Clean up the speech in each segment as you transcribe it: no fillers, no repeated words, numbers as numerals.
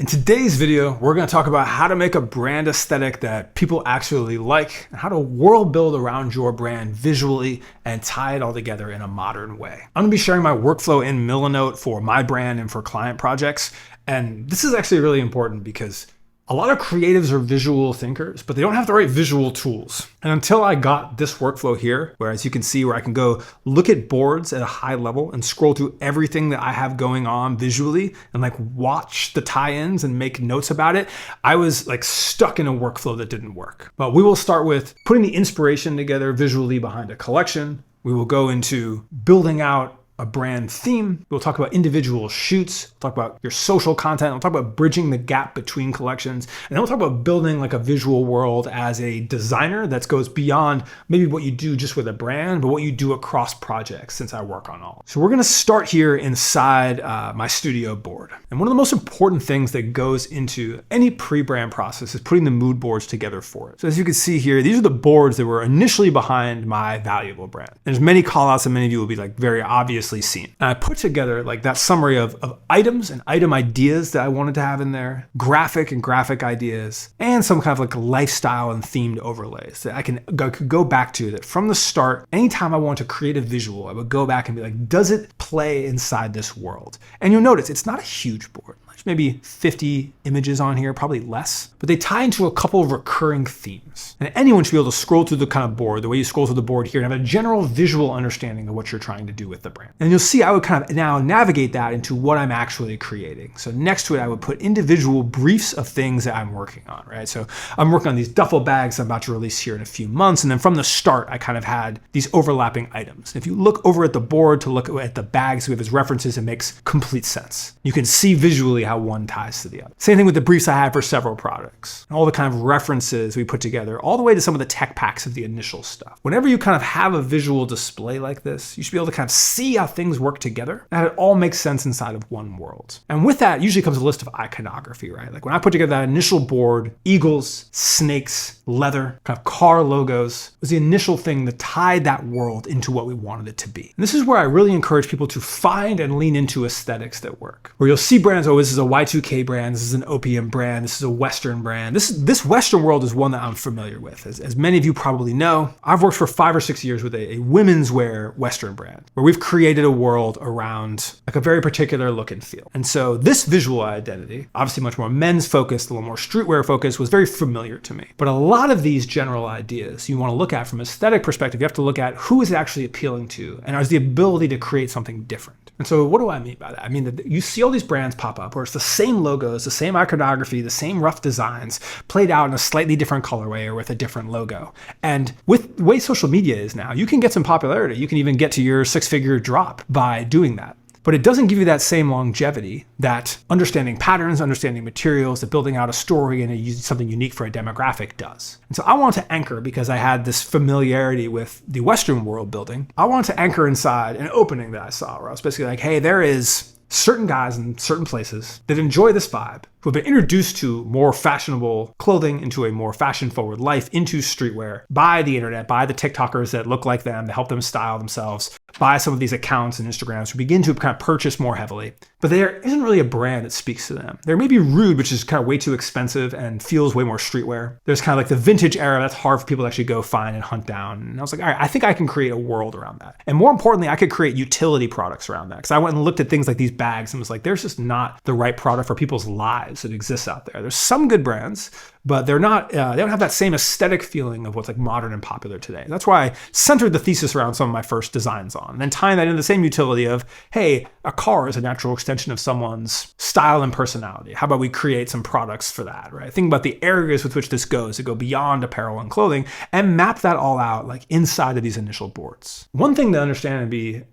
In today's video, we're going to talk about how to make a brand aesthetic that people actually like and how to world build around your brand visually and tie it all together in a modern way. I'm going to be sharing my workflow in Milanote for my brand and for client projects. And this is actually really important because a lot of creatives are visual thinkers, but they don't have the right visual tools. And until I got this workflow here, where as you can see, where I can go look at boards at a high level and scroll through everything that I have going on visually and like watch the tie-ins and make notes about it, I was like stuck in a workflow that didn't work. But we will start with putting the inspiration together visually behind a collection. We will go into building out a brand theme. We'll talk about individual shoots, we'll talk about your social content, we'll talk about bridging the gap between collections, and then we'll talk about building like a visual world as a designer that goes beyond maybe what you do just with a brand, but what you do across projects since I work on all. So we're gonna start here inside my studio board. And one of the most important things that goes into any pre-brand process is putting the mood boards together for it. So as you can see here, these are the boards that were initially behind my valuable brand. There's many call outs and many of you will be like very obviously seen. And I put together like that summary of items and item ideas that I wanted to have in there, graphic ideas, and some kind of like lifestyle and themed overlays that I could go back to, that from the start, anytime I want to create a visual, I would go back and be like, does it play inside this world? And you'll notice it's not a huge board. There's maybe 50 images on here, probably less, but they tie into a couple of recurring themes. And anyone should be able to scroll through the kind of board, the way you scroll through the board here, and have a general visual understanding of what you're trying to do with the brand. And you'll see I would kind of now navigate that into what I'm actually creating. So next to it, I would put individual briefs of things that I'm working on, right? So I'm working on these duffel bags I'm about to release here in a few months. And then from the start, I kind of had these overlapping items. If you look over at the board to look at the bags we have as references, it makes complete sense. You can see visually how one ties to the other. Same thing with the briefs I had for several products. All the kind of references we put together, all the way to some of the tech packs of the initial stuff. Whenever you kind of have a visual display like this, you should be able to kind of see how things work together, and it all makes sense inside of one world. And with that usually comes a list of iconography, right? Like when I put together that initial board, eagles, snakes, leather, kind of car logos was the initial thing that tied that world into what we wanted it to be. And this is where I really encourage people to find and lean into aesthetics that work. Where you'll see brands, oh, this is a Y2K brand, this is an opium brand, this is a Western brand. This Western world is one that I'm familiar with. As many of you probably know, I've worked for 5 or 6 years with a women's wear Western brand, where we've created a world around like a very particular look and feel. And so this visual identity, obviously much more men's focused, a little more streetwear focused, was very familiar to me. But a lot of these general ideas you want to look at from an aesthetic perspective, you have to look at who is it actually appealing to and has the ability to create something different. And so what do I mean by that? I mean that you see all these brands pop up where it's the same logos, the same iconography, the same rough designs played out in a slightly different colorway or with a different logo. And with the way social media is now, you can get some popularity. You can even get to your 6-figure drop by doing that. But it doesn't give you that same longevity that understanding patterns, understanding materials, that building out a story and something unique for a demographic does. And so I wanted to anchor, because I had this familiarity with the Western world building, I wanted to anchor inside an opening that I saw where I was basically like, hey, there is certain guys in certain places that enjoy this vibe, who have been introduced to more fashionable clothing, into a more fashion-forward life, into streetwear by the internet, by the TikTokers that look like them, that help them style themselves, by some of these accounts and Instagrams who begin to kind of purchase more heavily. But there isn't really a brand that speaks to them. There may be Rude, which is kind of way too expensive and feels way more streetwear. There's kind of like the vintage era that's hard for people to actually go find and hunt down. And I was like, all right, I think I can create a world around that. And more importantly, I could create utility products around that. Because I went and looked at things like these bags and was like, there's just not the right product for people's lives that exists out there. There's some good brands, but they're not, they don't have that same aesthetic feeling of what's like modern and popular today. That's why I centered the thesis around some of my first designs on, and then tying that into the same utility of, hey, a car is a natural extension of someone's style and personality. How about we create some products for that, right? Think about the areas with which this goes to go beyond apparel and clothing and map that all out like inside of these initial boards. One thing to understand and be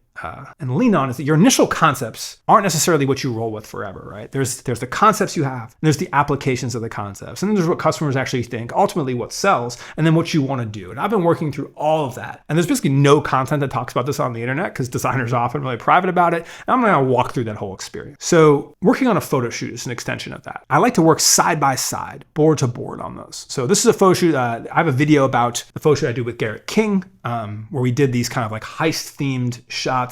and lean on is that your initial concepts aren't necessarily what you roll with forever, right? There's the concepts you have, and there's the applications of the concepts, and then there's what customers actually think, ultimately what sells, and then what you want to do. And I've been working through all of that. And there's basically no content that talks about this on the internet because designers are often really private about it. And I'm going to walk through that whole experience. So working on a photo shoot is an extension of that. I like to work side by side, board to board on those. So this is a photo shoot. I have a video about the photo shoot I do with Garrett King, where we did these kind of like heist themed shots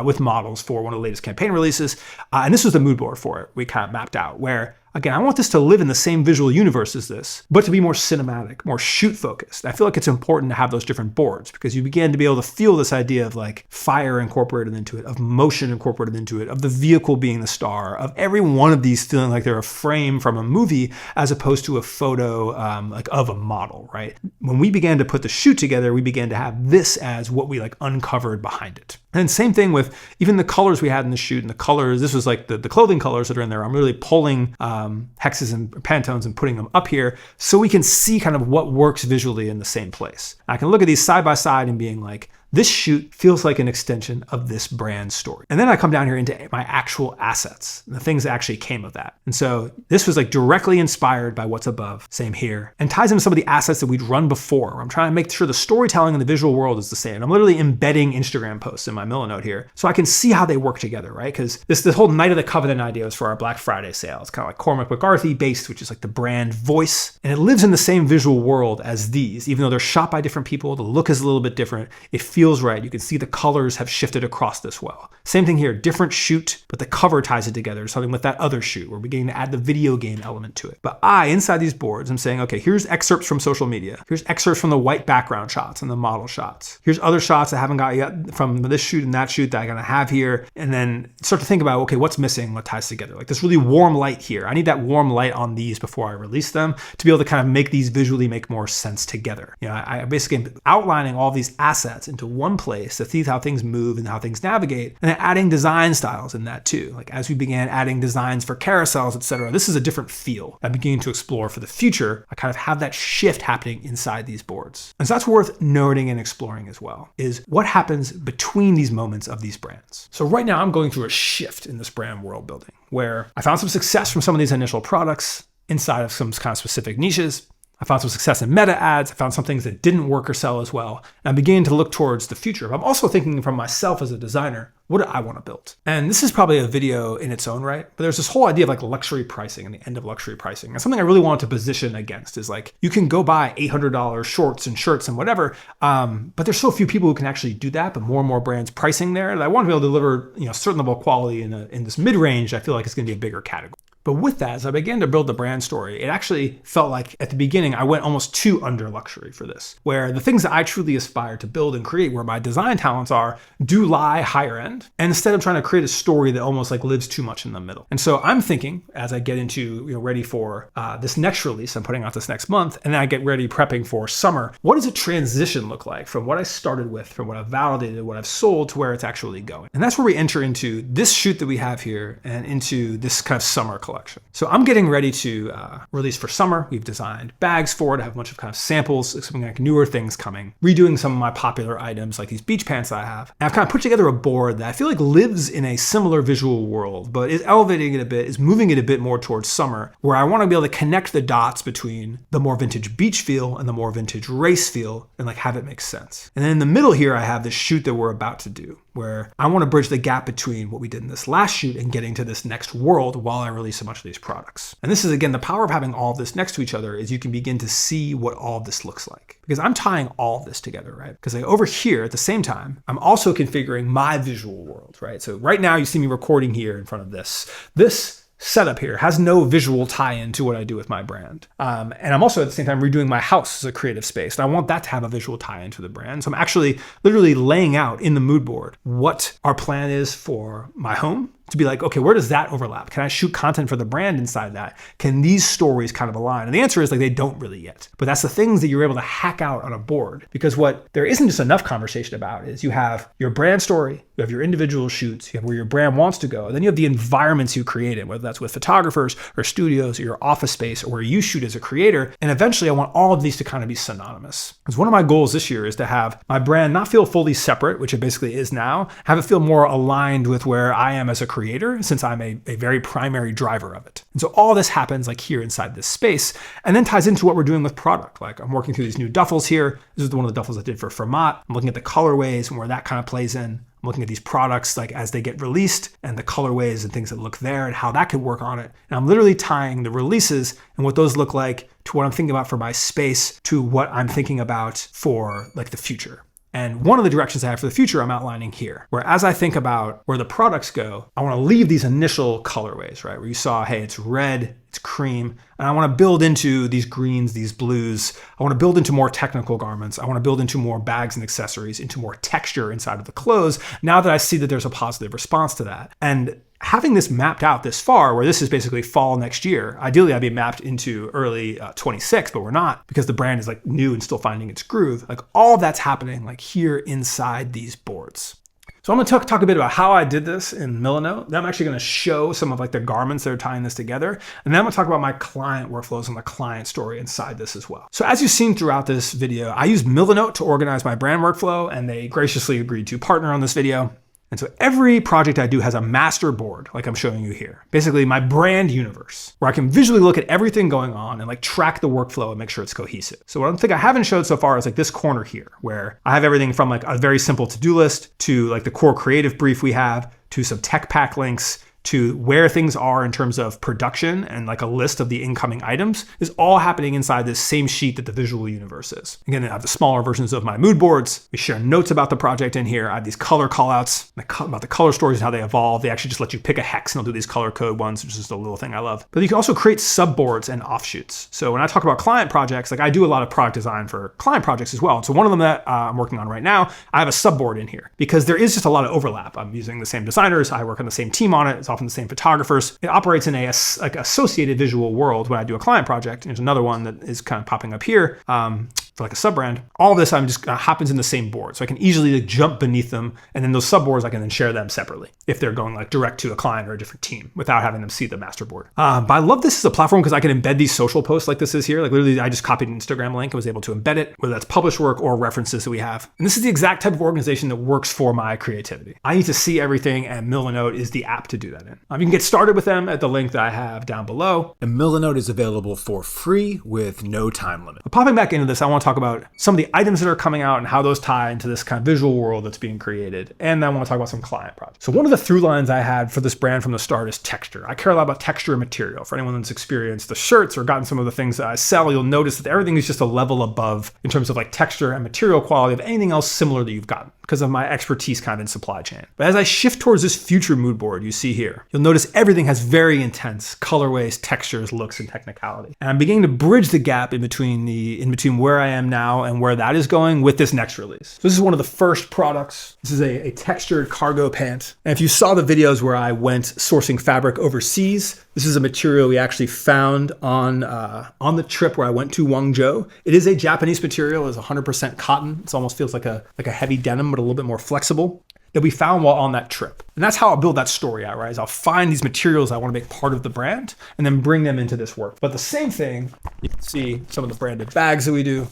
with models for one of the latest campaign releases. And this was the mood board for it. We kind of mapped out where again, I want this to live in the same visual universe as this, but to be more cinematic, more shoot focused. I feel like it's important to have those different boards because you begin to be able to feel this idea of like fire incorporated into it, of motion incorporated into it, of the vehicle being the star, of every one of these feeling like they're a frame from a movie as opposed to a photo like of a model, right? When we began to put the shoot together, we began to have this as what we like uncovered behind it. And same thing with even the colors we had in the shoot and the colors. This was like the clothing colors that are in there. I'm really pulling hexes and Pantones and putting them up here so we can see kind of what works visually in the same place. I can look at these side by side and being like, this shoot feels like an extension of this brand story. And then I come down here into my actual assets, the things that actually came of that. And so this was like directly inspired by what's above, same here, and ties into some of the assets that we'd run before. I'm trying to make sure the storytelling in the visual world is the same. I'm literally embedding Instagram posts in my Milanote here so I can see how they work together, right? Because this whole Night of the Covenant idea was for our Black Friday sale. It's kind of like Cormac McCarthy based, which is like the brand voice. And it lives in the same visual world as these, even though they're shot by different people. The look is a little bit different. It feels right. You can see the colors have shifted across this well. Same thing here, different shoot, but the cover ties it together, something with that other shoot. We're beginning to add the video game element to it. But inside these boards, I'm saying, okay, here's excerpts from social media. Here's excerpts from the white background shots and the model shots. Here's other shots I haven't got yet from this shoot and that shoot that I'm gonna have here. And then start to think about, okay, what's missing, what ties together? Like this really warm light here. I need that warm light on these before I release them to be able to kind of make these visually make more sense together. You know, I basically am outlining all these assets into one place to see how things move and how things navigate, and then adding design styles in that too. Like as we began adding designs for carousels, etc., this is a different feel I'm beginning to explore for the future. I kind of have that shift happening inside these boards. And so that's worth noting and exploring as well, is what happens between these moments of these brands. So right now I'm going through a shift in this brand world building where I found some success from some of these initial products inside of some kind of specific niches. I found some success in meta ads. I found some things that didn't work or sell as well. And I'm beginning to look towards the future. But I'm also thinking from myself as a designer, what do I want to build? And this is probably a video in its own right, but there's this whole idea of like luxury pricing and the end of luxury pricing. And something I really wanted to position against is like, you can go buy $800 shorts and shirts and whatever, but there's so few people who can actually do that, but more and more brands pricing there. And I want to be able to deliver, a certain level of quality in this mid-range. I feel like it's going to be a bigger category. But with that, as I began to build the brand story, it actually felt like at the beginning, I went almost too under luxury for this, where the things that I truly aspire to build and create, where my design talents are, do lie higher end. And instead of trying to create a story that almost like lives too much in the middle. And so I'm thinking as I get into, ready for this next release, I'm putting out this next month, and then I get ready prepping for summer. What does a transition look like from what I started with, from what I've validated, what I've sold to where it's actually going? And that's where we enter into this shoot that we have here and into this kind of summer collection. So I'm getting ready to release for summer. We've designed bags for it. I have a bunch of kind of samples, some like newer things coming, redoing some of my popular items like these beach pants that I have. And I've kind of put together a board that I feel like lives in a similar visual world, but is elevating it a bit, is moving it a bit more towards summer, where I want to be able to connect the dots between the more vintage beach feel and the more vintage race feel and like have it make sense. And then in the middle here, I have this shoot that we're about to do, where I want to bridge the gap between what we did in this last shoot and getting to this next world while I release a bunch of these products. And this is, again, the power of having all of this next to each other is you can begin to see what all of this looks like. Because I'm tying all of this together, right? Because like over here at the same time, I'm also configuring my visual world, right? So right now you see me recording here in front of this. This setup here has no visual tie-in to what I do with my brand. And I'm also at the same time redoing my house as a creative space. And I want that to have a visual tie-in to the brand. So I'm actually literally laying out in the mood board what our plan is for my home, to be like, okay, where does that overlap? Can I shoot content for the brand inside that? Can these stories kind of align? And the answer is like, they don't really yet. But that's the things that you're able to hack out on a board, because what there isn't just enough conversation about is you have your brand story, you have your individual shoots, you have where your brand wants to go, and then you have the environments you create in, whether that's with photographers or studios or your office space or where you shoot as a creator. And eventually I want all of these to kind of be synonymous. Because one of my goals this year is to have my brand not feel fully separate, which it basically is now, have it feel more aligned with where I am as a creator, since I'm a very primary driver of it. And so all this happens like here inside this space, and then ties into what we're doing with product. Like I'm working through these new duffels here. This is one of the duffels I did for Fermat. I'm looking at the colorways and where that kind of plays in. I'm looking at these products like as they get released and the colorways and things that look there and how that could work on it. And I'm literally tying the releases and what those look like to what I'm thinking about for my space to what I'm thinking about for like the future. And one of the directions I have for the future I'm outlining here, where as I think about where the products go, I want to leave these initial colorways, right? Where you saw, hey, it's red, it's cream, and I want to build into these greens, these blues. I want to build into more technical garments. I want to build into more bags and accessories, into more texture inside of the clothes, now that I see that there's a positive response to that. And having this mapped out this far, where this is basically fall next year, ideally I'd be mapped into early 26, but we're not, because the brand is like new and still finding its groove. Like all of that's happening like here inside these boards. So I'm going to talk a bit about how I did this in Milanote. Then I'm actually going to show some of like the garments that are tying this together. And then I'm going to talk about my client workflows and the client story inside this as well. So as you've seen throughout this video, I use Milanote to organize my brand workflow, and they graciously agreed to partner on this video. And so every project I do has a master board, like I'm showing you here. Basically my brand universe, where I can visually look at everything going on and like track the workflow and make sure it's cohesive. So what I think I haven't showed so far is like this corner here, where I have everything from like a very simple to-do list to like the core creative brief we have, to some tech pack links, to where things are in terms of production and like a list of the incoming items, is all happening inside this same sheet that the visual universe is. Again, I have the smaller versions of my mood boards. We share notes about the project in here. I have these color callouts about the color stories and how they evolve. They actually just let you pick a hex and they'll do these color code ones, which is just a little thing I love. But you can also create subboards and offshoots. So when I talk about client projects, like I do a lot of product design for client projects as well. And so one of them that I'm working on right now, I have a subboard in here because there is just a lot of overlap. I'm using the same designers. I work on the same team on it. It's often the same photographers. It operates in a like associated visual world when I do a client project. There's another one that is kind of popping up here for like a sub brand. All of this I'm just happens in the same board. So I can easily like jump beneath them, and then those subboards I can then share them separately if they're going like direct to a client or a different team without having them see the master board. But I love this as a platform because I can embed these social posts like this is here. Like literally I just copied an Instagram link and was able to embed it, whether that's published work or references that we have. And this is the exact type of organization that works for my creativity. I need to see everything, and Milanote is the app to do that in. You can get started with them at the link that I have down below. And Milanote is available for free with no time limit. But popping back into this, I want to talk about some of the items that are coming out and how those tie into this kind of visual world that's being created. And then I want to talk about some client projects. So one of the through lines I had for this brand from the start is texture. I care a lot about texture and material. For anyone that's experienced the shirts or gotten some of the things that I sell, you'll notice that everything is just a level above in terms of like texture and material quality of anything else similar that you've gotten, because of my expertise kind of in supply chain. But as I shift towards this future mood board you see here, you'll notice everything has very intense colorways, textures, looks, and technicality. And I'm beginning to bridge the gap in between where I am now and where that is going with this next release. So this is one of the first products. This is a textured cargo pant. And if you saw the videos where I went sourcing fabric overseas, this is a material we actually found on the trip where I went to Guangzhou. It is a Japanese material. It's 100% cotton. It almost feels like a heavy denim, but a little bit more flexible, that we found while on that trip. And that's how I'll build that story out, right? Is I'll find these materials I want to make part of the brand and then bring them into this work. But the same thing, you can see some of the branded bags that we do,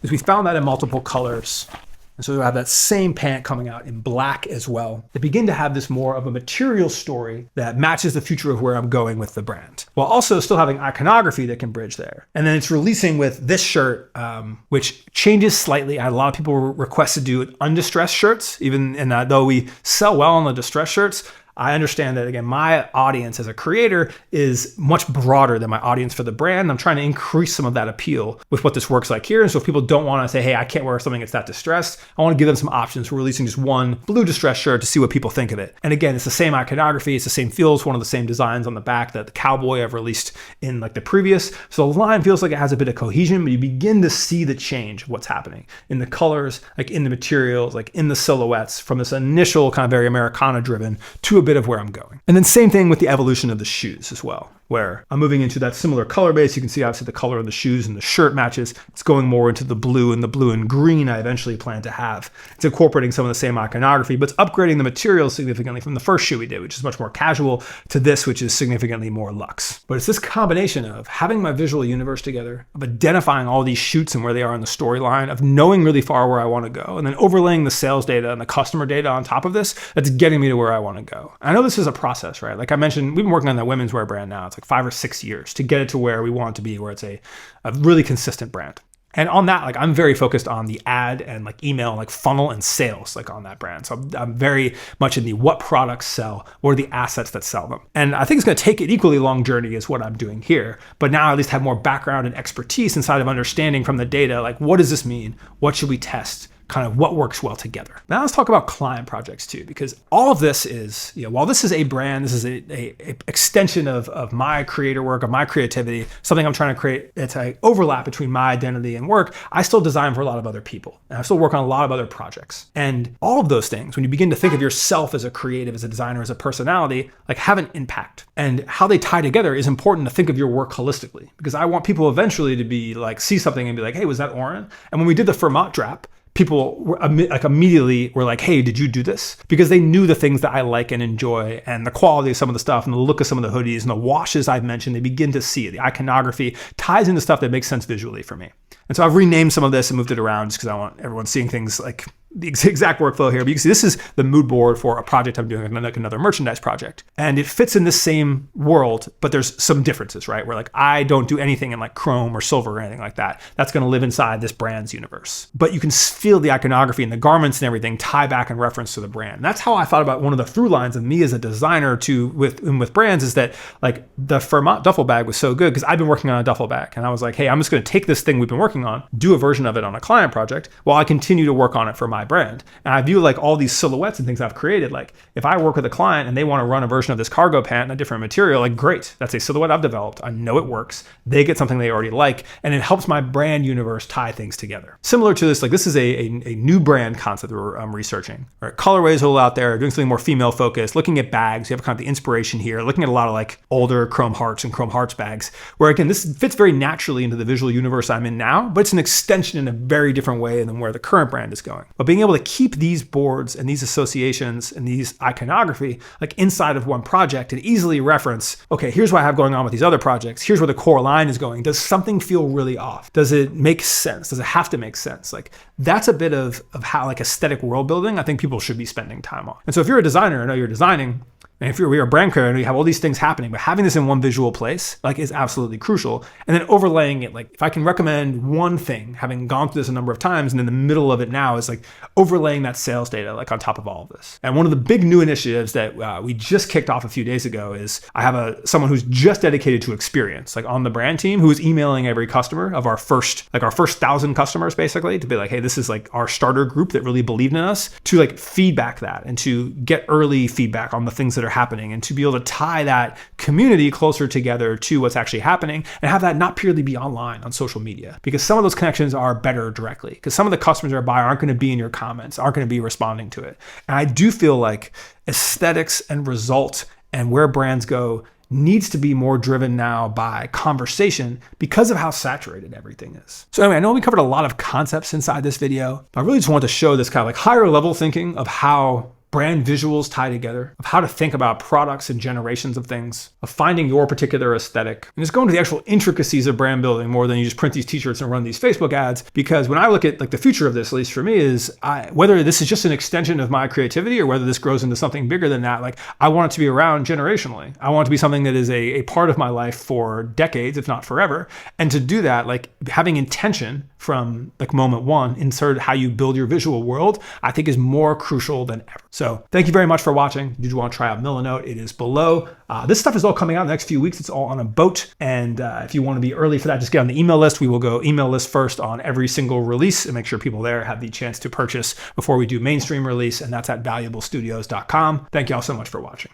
is we found that in multiple colors. And so we have that same pant coming out in black as well. They begin to have this more of a material story that matches the future of where I'm going with the brand, while also still having iconography that can bridge there. And then it's releasing with this shirt, which changes slightly. I had a lot of people request to do undistressed shirts, though we sell well on the distressed shirts. I understand that, again, my audience as a creator is much broader than my audience for the brand. I'm trying to increase some of that appeal with what this works like here. And so if people don't want to say, hey, I can't wear something that's that distressed, I want to give them some options. We're releasing just one blue distressed shirt to see what people think of it. And again, it's the same iconography. It's the same feels, one of the same designs on the back that the cowboy I've released in like the previous. So the line feels like it has a bit of cohesion, but you begin to see the change of what's happening in the colors, like in the materials, like in the silhouettes, from this initial kind of very Americana driven to a bit of where I'm going. And then same thing with the evolution of the shoes as well, where I'm moving into that similar color base. You can see obviously the color of the shoes and the shirt matches. It's going more into the blue and green I eventually plan to have. It's incorporating some of the same iconography, but it's upgrading the material significantly from the first shoe we did, which is much more casual, to this, which is significantly more luxe. But it's this combination of having my visual universe together, of identifying all these shoots and where they are in the storyline, of knowing really far where I want to go, and then overlaying the sales data and the customer data on top of this, that's getting me to where I want to go. I know this is a process, right? Like I mentioned, we've been working on that women's wear brand now. It's like 5 or 6 years to get it to where we want it to be, where it's a really consistent brand. And on that, like I'm very focused on the ad and like email, like funnel and sales, like on that brand. So I'm very much in the what products sell, what are the assets that sell them. And I think it's going to take an equally long journey as what I'm doing here. But now I at least have more background and expertise inside of understanding from the data, like what does this mean? What should we test? kind of what works well together. Now let's talk about client projects too, because all of this is, while this is a brand, this is a extension of my creator work, of my creativity, something I'm trying to create. It's an overlap between my identity and work. I still design for a lot of other people, and I still work on a lot of other projects. And all of those things, when you begin to think of yourself as a creative, as a designer, as a personality, like have an impact. And how they tie together is important to think of your work holistically, because I want people eventually to be like, see something and be like, hey, was that Oren? And when we did the Fermat drop, people were like immediately were like, hey, did you do this? Because they knew the things that I like and enjoy, and the quality of some of the stuff and the look of some of the hoodies and the washes I've mentioned. They begin to see it. The iconography ties into stuff that makes sense visually for me. And so I've renamed some of this and moved it around just because I want everyone seeing things like the exact workflow here. But you can see this is the mood board for a project I'm doing, like another merchandise project. And it fits in the same world, but there's some differences, right? Where like I don't do anything in like chrome or silver or anything like that. That's going to live inside this brand's universe. But you can feel the iconography and the garments and everything tie back in reference to the brand. And that's how I thought about one of the through lines of me as a designer with brands, is that like the Fermat duffel bag was so good because I've been working on a duffel bag. And I was like, hey, I'm just going to take this thing we've been working on, do a version of it on a client project while I continue to work on it for my brand. And I view like all these silhouettes and things I've created, like if I work with a client and they want to run a version of this cargo pant in a different material, like great, that's a silhouette I've developed. I know it works. They get something they already like, and it helps my brand universe tie things together. Similar to this, like this is a new brand concept that we're researching. Right? Colorways all out there, doing something more female focused, looking at bags. You have kind of the inspiration here, looking at a lot of like older chrome hearts and chrome hearts bags, where again, this fits very naturally into the visual universe I'm in now, but it's an extension in a very different way than where the current brand is going. But being able to keep these boards and these associations and these iconography like inside of one project and easily reference, okay, here's what I have going on with these other projects. Here's where the core line is going. Does something feel really off? Does it make sense? Does it have to make sense? Like that's a bit of how like aesthetic world building I think people should be spending time on. And so if you're a designer, I know you're designing, and if you're a brand creator and you have all these things happening, but having this in one visual place like is absolutely crucial. And then overlaying it, like if I can recommend one thing, having gone through this a number of times and in the middle of it now, is like overlaying that sales data like on top of all of this. And one of the big new initiatives that we just kicked off a few days ago is I have someone who's just dedicated to experience, like on the brand team, who is emailing every customer of our first 1,000 customers basically to be like, hey, this is like our starter group that really believed in us, to like feedback that and to get early feedback on the things that are happening, and to be able to tie that community closer together to what's actually happening, and have that not purely be online on social media, because some of those connections are better directly, because some of the customers that are buying aren't going to be in your comments, aren't going to be responding to it. And I do feel like aesthetics and result and where brands go needs to be more driven now by conversation because of how saturated everything is. So anyway, I know we covered a lot of concepts inside this video, but I really just want to show this kind of like higher level thinking of how brand visuals tie together, of how to think about products and generations of things, of finding your particular aesthetic, and just going to the actual intricacies of brand building more than you just print these t-shirts and run these Facebook ads. Because when I look at like the future of this, at least for me, is whether this is just an extension of my creativity or whether this grows into something bigger than that, like I want it to be around generationally. I want it to be something that is a part of my life for decades, if not forever. And to do that, like having intention from like moment one, insert how you build your visual world, I think is more crucial than ever. So thank you very much for watching. If you want to try out Milanote, it is below. This stuff is all coming out in the next few weeks. It's all on a boat. And if you want to be early for that, just get on the email list. We will go email list first on every single release and make sure people there have the chance to purchase before we do mainstream release. And that's at valuablestudios.com. Thank you all so much for watching.